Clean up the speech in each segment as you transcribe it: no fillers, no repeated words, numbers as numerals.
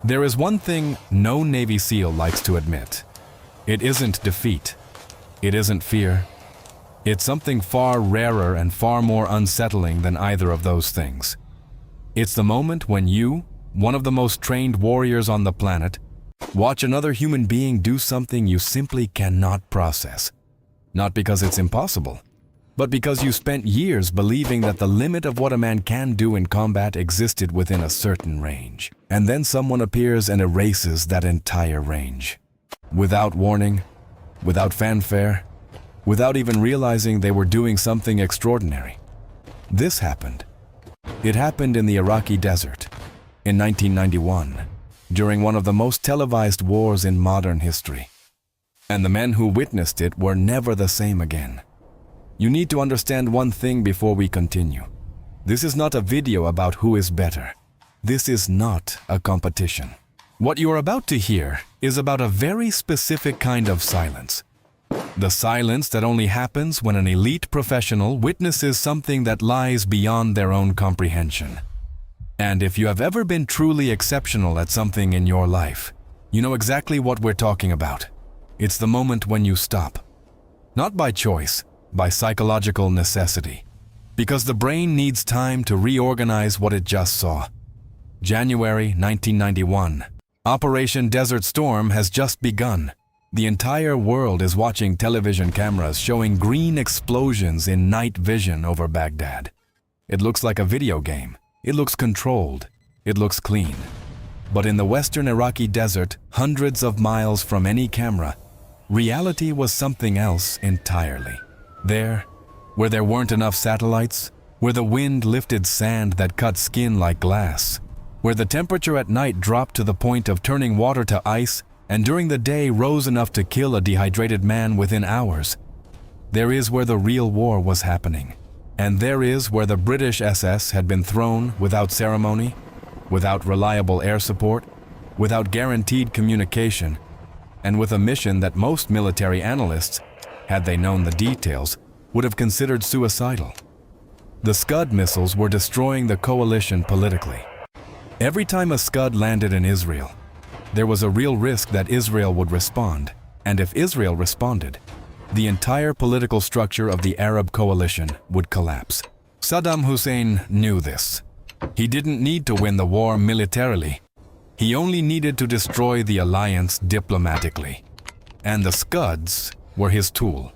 There is one thing no Navy SEAL likes to admit. It isn't defeat. It isn't fear. It's something far rarer and far more unsettling than either of those things. It's the moment when you, one of the most trained warriors on the planet, watch another human being do something you simply cannot process. Not because it's impossible, but because you spent years believing that the limit of what a man can do in combat existed within a certain range. And then someone appears and erases that entire range. Without warning, without fanfare, without even realizing they were doing something extraordinary. This happened. It happened in the Iraqi desert in 1991, during one of the most televised wars in modern history. And the men who witnessed it were never the same again. You need to understand one thing before we continue. This is not a video about who is better. This is not a competition. What you are about to hear is about a very specific kind of silence. The silence that only happens when an elite professional witnesses something that lies beyond their own comprehension. And if you have ever been truly exceptional at something in your life, you know exactly what we're talking about. It's the moment when you stop. Not by choice, by psychological necessity. Because the brain needs time to reorganize what it just saw. January 1991. Operation Desert Storm has just begun. The entire world is watching television cameras showing green explosions in night vision over Baghdad. It looks like a video game. It looks controlled. It looks clean. But in the western Iraqi desert, hundreds of miles from any camera, reality was something else entirely. There, where there weren't enough satellites, where the wind lifted sand that cut skin like glass, where the temperature at night dropped to the point of turning water to ice and during the day rose enough to kill a dehydrated man within hours. There is where the real war was happening. And there is where the British SS had been thrown without ceremony, without reliable air support, without guaranteed communication, and with a mission that most military analysts, had they known the details, would have considered suicidal. The Scud missiles were destroying the coalition politically. Every time a Scud landed in Israel, there was a real risk that Israel would respond, and if Israel responded, the entire political structure of the Arab coalition would collapse. Saddam Hussein knew this. He didn't need to win the war militarily. He only needed to destroy the alliance diplomatically. And the Scuds were his tool.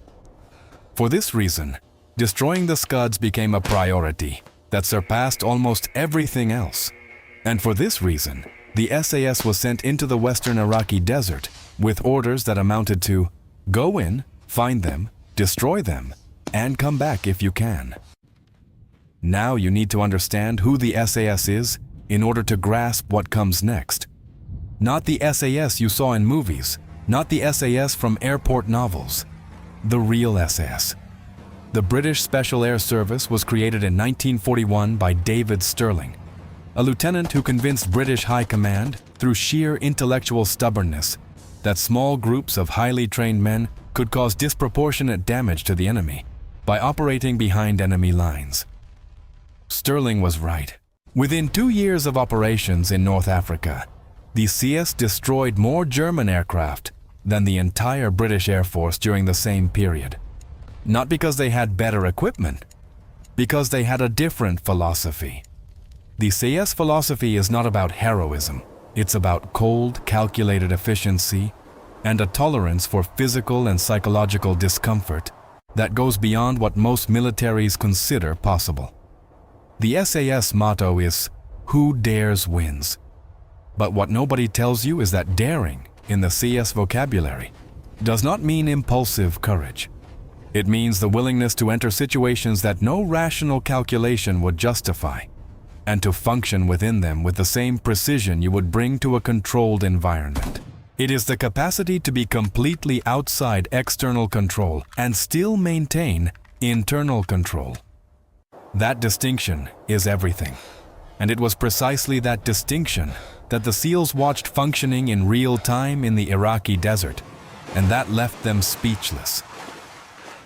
For this reason, destroying the Scuds became a priority that surpassed almost everything else. And for this reason, the SAS was sent into the western Iraqi desert with orders that amounted to go in, find them, destroy them, and come back if you can. Now you need to understand who the SAS is in order to grasp what comes next. Not the SAS you saw in movies, not the SAS from airport novels. The real SAS. The British Special Air Service was created in 1941 by David Stirling, a lieutenant who convinced British High Command through sheer intellectual stubbornness that small groups of highly trained men could cause disproportionate damage to the enemy by operating behind enemy lines. Stirling was right. Within 2 years of operations in North Africa, the CS destroyed more German aircraft than the entire British Air Force during the same period. Not because they had better equipment, because they had a different philosophy. The CS philosophy is not about heroism. It's about cold, calculated efficiency and a tolerance for physical and psychological discomfort that goes beyond what most militaries consider possible. The SAS motto is, "Who dares wins." But what nobody tells you is that daring, in the CS vocabulary, does not mean impulsive courage. It means the willingness to enter situations that no rational calculation would justify, and to function within them with the same precision you would bring to a controlled environment. It is the capacity to be completely outside external control and still maintain internal control. That distinction is everything. And it was precisely that distinction that the SEALs watched functioning in real time in the Iraqi desert, and that left them speechless.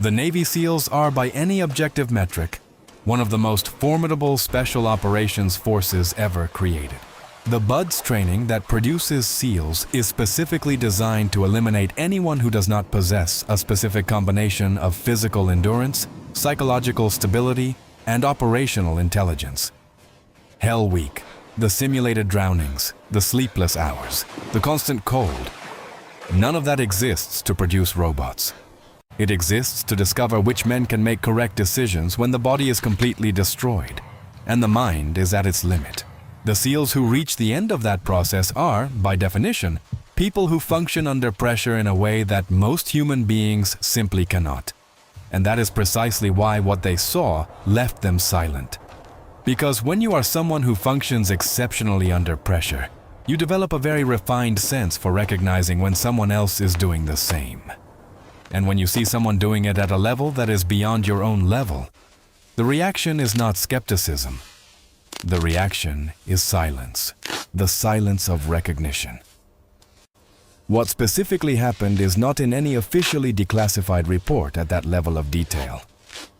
The Navy SEALs are, by any objective metric, one of the most formidable special operations forces ever created. The BUDS training that produces SEALs is specifically designed to eliminate anyone who does not possess a specific combination of physical endurance, psychological stability, and operational intelligence. Hell Week, the simulated drownings, the sleepless hours, the constant cold. None of that exists to produce robots. It exists to discover which men can make correct decisions when the body is completely destroyed and the mind is at its limit. The SEALs who reach the end of that process are, by definition, people who function under pressure in a way that most human beings simply cannot. And that is precisely why what they saw left them silent. Because when you are someone who functions exceptionally under pressure, you develop a very refined sense for recognizing when someone else is doing the same. And when you see someone doing it at a level that is beyond your own level, the reaction is not skepticism. The reaction is silence, the silence of recognition. What specifically happened is not in any officially declassified report at that level of detail,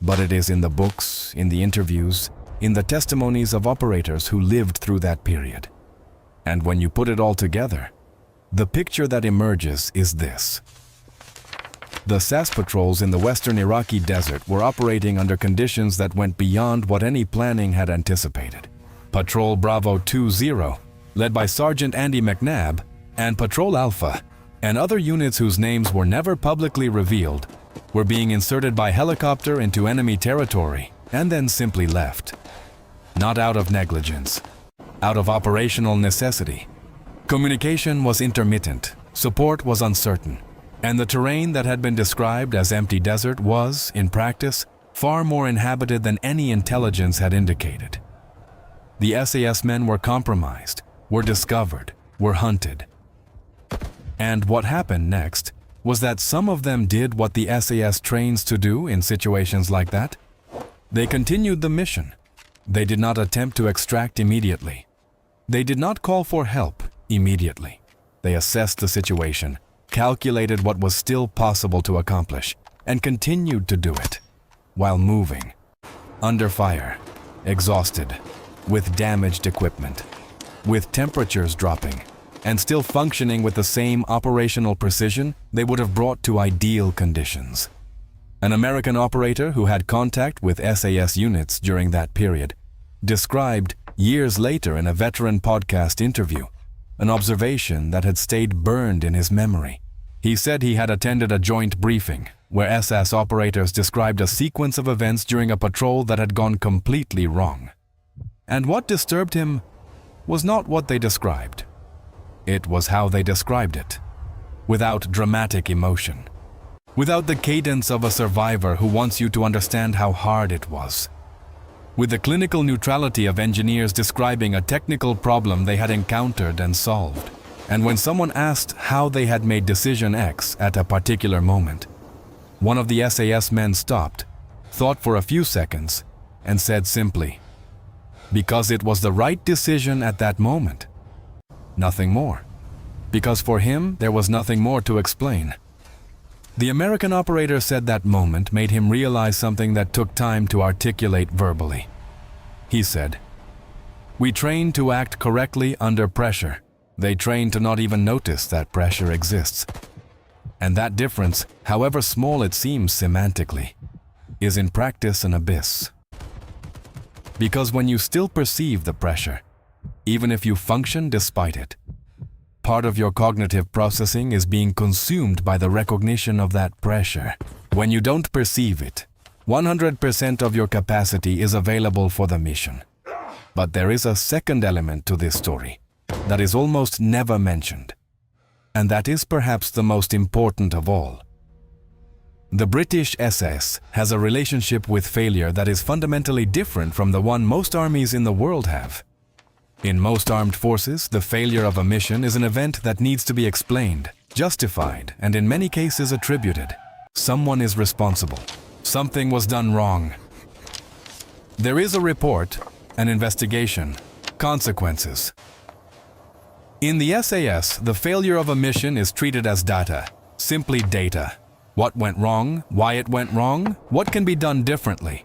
but it is in the books, in the interviews, in the testimonies of operators who lived through that period. And when you put it all together, the picture that emerges is this. The SAS patrols in the western Iraqi desert were operating under conditions that went beyond what any planning had anticipated. Patrol Bravo 20, led by Sergeant Andy McNabb, and Patrol Alpha, and other units whose names were never publicly revealed, were being inserted by helicopter into enemy territory and then simply left. Not out of negligence, out of operational necessity. Communication was intermittent, support was uncertain, and the terrain that had been described as empty desert was, in practice, far more inhabited than any intelligence had indicated. The SAS men were compromised, were discovered, were hunted. And what happened next was that some of them did what the SAS trains to do in situations like that. They continued the mission. They did not attempt to extract immediately. They did not call for help immediately. They assessed the situation, calculated what was still possible to accomplish, and continued to do it, while moving, under fire, exhausted, with damaged equipment, with temperatures dropping, and still functioning with the same operational precision they would have brought to ideal conditions. An American operator who had contact with SAS units during that period described, years later in a veteran podcast interview, an observation that had stayed burned in his memory. He said he had attended a joint briefing where SAS operators described a sequence of events during a patrol that had gone completely wrong. And what disturbed him was not what they described. It was how they described it, without dramatic emotion, without the cadence of a survivor who wants you to understand how hard it was, with the clinical neutrality of engineers describing a technical problem they had encountered and solved. And when someone asked how they had made decision X at a particular moment, one of the SAS men stopped, thought for a few seconds, and said simply, "Because it was the right decision at that moment." Nothing more. Because for him, there was nothing more to explain. The American operator said that moment made him realize something that took time to articulate verbally. He said, "We train to act correctly under pressure. They train to not even notice that pressure exists." And that difference, however small it seems semantically, is in practice an abyss. Because when you still perceive the pressure, even if you function despite it, part of your cognitive processing is being consumed by the recognition of that pressure. When you don't perceive it, 100% of your capacity is available for the mission. But there is a second element to this story that is almost never mentioned, and that is perhaps the most important of all. The British SS has a relationship with failure that is fundamentally different from the one most armies in the world have. In most armed forces, the failure of a mission is an event that needs to be explained, justified, and in many cases attributed. Someone is responsible. Something was done wrong. There is a report, an investigation, consequences. In the SAS, the failure of a mission is treated as data, simply data. What went wrong, why it went wrong, what can be done differently.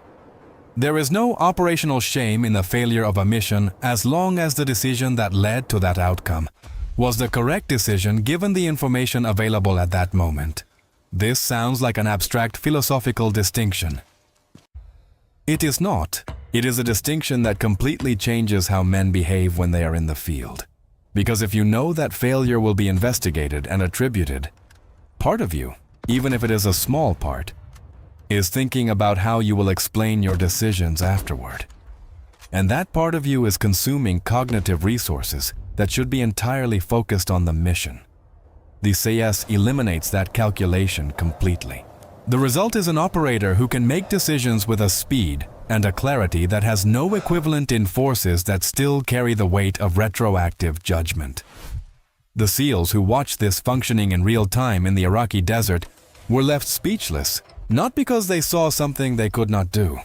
There is no operational shame in the failure of a mission as long as the decision that led to that outcome was the correct decision given the information available at that moment. This sounds like an abstract philosophical distinction. It is not. It is a distinction that completely changes how men behave when they are in the field. Because if you know that failure will be investigated and attributed, part of you, even if it is a small part, is thinking about how you will explain your decisions afterward. And that part of you is consuming cognitive resources that should be entirely focused on the mission. The SAS eliminates that calculation completely. The result is an operator who can make decisions with a speed and a clarity that has no equivalent in forces that still carry the weight of retroactive judgment. The SEALs who watched this functioning in real time in the Iraqi desert were left speechless, not because they saw something they could not do.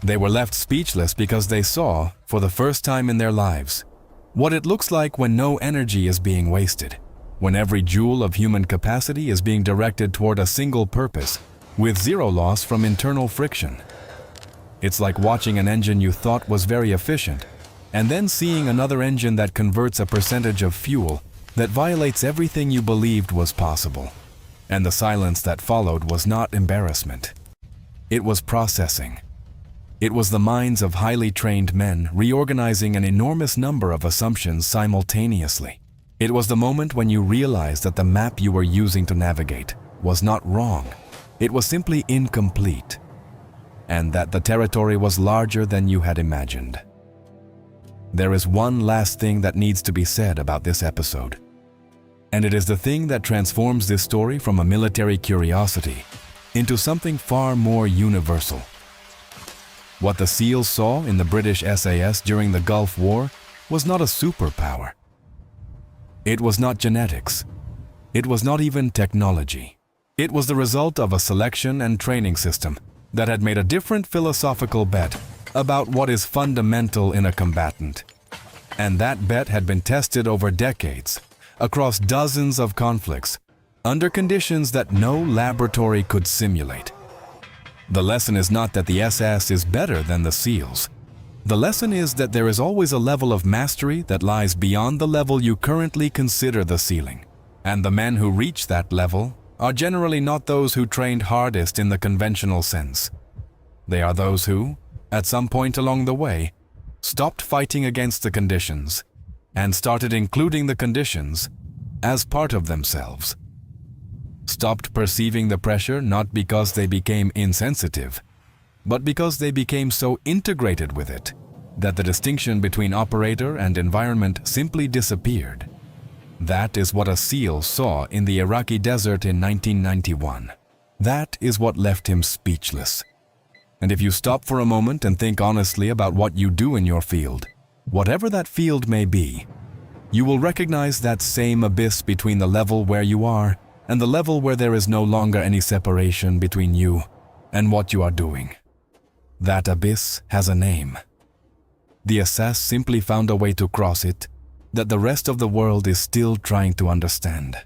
They were left speechless because they saw, for the first time in their lives, what it looks like when no energy is being wasted, when every joule of human capacity is being directed toward a single purpose, with zero loss from internal friction. It's like watching an engine you thought was very efficient, and then seeing another engine that converts a percentage of fuel that violates everything you believed was possible. And the silence that followed was not embarrassment. It was processing. It was the minds of highly trained men reorganizing an enormous number of assumptions simultaneously. It was the moment when you realized that the map you were using to navigate was not wrong. It was simply incomplete, and that the territory was larger than you had imagined. There is one last thing that needs to be said about this episode, and it is the thing that transforms this story from a military curiosity into something far more universal. What the SEALs saw in the British SAS during the Gulf War was not a superpower. It was not genetics. It was not even technology. It was the result of a selection and training system that had made a different philosophical bet about what is fundamental in a combatant. And that bet had been tested over decades, across dozens of conflicts, under conditions that no laboratory could simulate. The lesson is not that the SAS is better than the SEALs. The lesson is that there is always a level of mastery that lies beyond the level you currently consider the ceiling. And the men who reach that level are generally not those who trained hardest in the conventional sense. They are those who, at some point along the way, stopped fighting against the conditions and started including the conditions as part of themselves. Stopped perceiving the pressure not because they became insensitive, but because they became so integrated with it that the distinction between operator and environment simply disappeared. That is what a SEAL saw in the Iraqi desert in 1991. That is what left him speechless. And if you stop for a moment and think honestly about what you do in your field, whatever that field may be, you will recognize that same abyss between the level where you are and the level where there is no longer any separation between you and what you are doing. That abyss has a name. The SAS simply found a way to cross it that the rest of the world is still trying to understand.